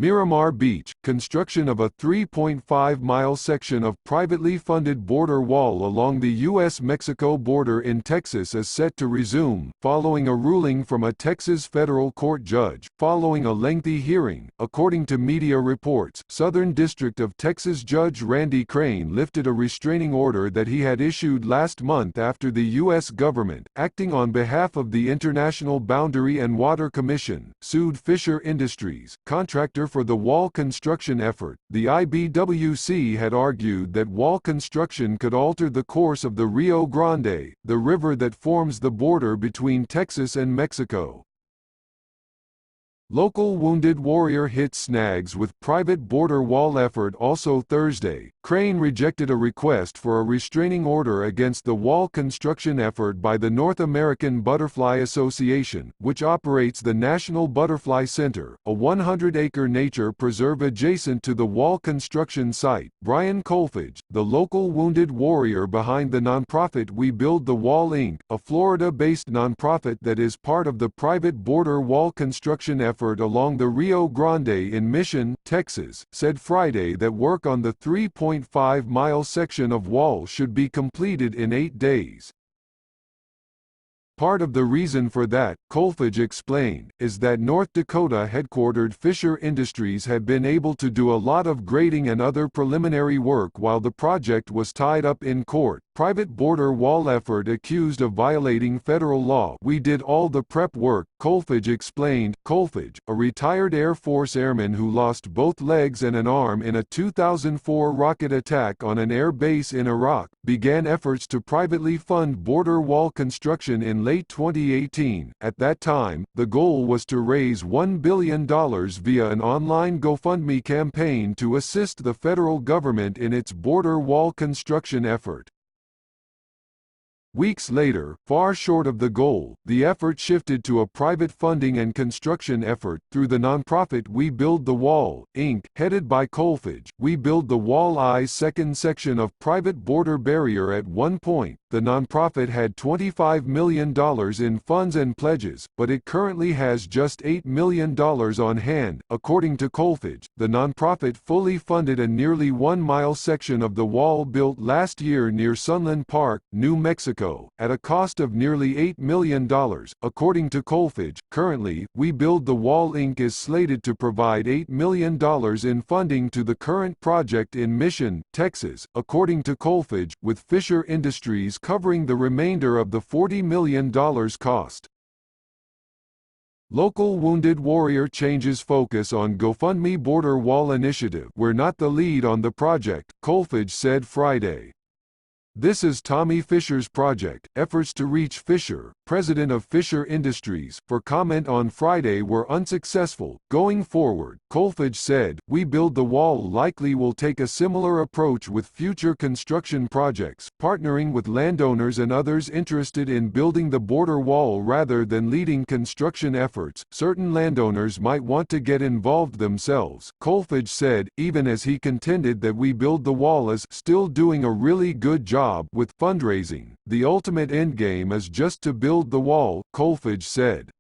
Miramar Beach, construction of a 3.5-mile section of privately funded border wall along the U.S. Mexico border in Texas is set to resume, following a ruling from a Texas federal court judge. Following a lengthy hearing, according to media reports, Southern District of Texas Judge Randy Crane lifted a restraining order that he had issued last month after the U.S. government, acting on behalf of the International Boundary and Water Commission, sued Fisher Industries, contractor for the wall construction effort. The IBWC had argued that wall construction could alter the course of the Rio Grande, the river that forms the border between Texas and Mexico. Local wounded warrior hits Snags with private border wall effort. Also Thursday, Crane rejected a request for a restraining order against the wall construction effort by the North American Butterfly Association, which operates the National Butterfly Center, a 100-acre nature preserve adjacent to the wall construction site. Brian Kolfage, the local wounded warrior behind the nonprofit We Build the Wall Inc., a Florida-based nonprofit that is part of the private border wall construction effort along the Rio Grande in Mission, Texas, said Friday that work on the 3.5-mile section of wall should be completed in 8 days. Part of the reason for that, Kolfage explained, is that North Dakota-headquartered Fisher Industries had been able to do a lot of grading and other preliminary work while the project was tied up in court. Private border wall effort accused of violating federal law. We did all the prep work, Kolfage explained. Kolfage, a retired Air Force airman who lost both legs and an arm in a 2004 rocket attack on an air base in Iraq, began efforts to privately fund border wall construction in late 2018. At that time, the goal was to raise $1 billion via an online GoFundMe campaign to assist the federal government in its border wall construction effort. Weeks later, far short of the goal, the effort shifted to a private funding and construction effort through the nonprofit We Build the Wall, Inc., headed by Kolfage. We Build the Wall I's second section of private border barrier. At one point, the nonprofit had $25 million in funds and pledges, but it currently has just $8 million on hand. According to Kolfage, the nonprofit fully funded a nearly 1-mile section of the wall built last year near Sunland Park, New Mexico, at a cost of nearly $8 million. According to Kolfage, currently, We Build the Wall Inc. is slated to provide $8 million in funding to the current project in Mission, Texas, according to Kolfage, with Fisher Industries covering the remainder of the $40 million cost. Local wounded warrior changes focus on GoFundMe border wall initiative. We're not the lead on the project, Kolfage said Friday. This is Tommy Fisher's project. Efforts to reach Fisher, president of Fisher Industries, for comment on Friday were unsuccessful. Going forward, Kolfage said, We Build the Wall likely will take a similar approach with future construction projects, partnering with landowners and others interested in building the border wall rather than leading construction efforts. Certain landowners might want to get involved themselves, Kolfage said, even as he contended that We Build the Wall is still doing a really good job with fundraising. The ultimate endgame is just to build the wall, Kolfage said.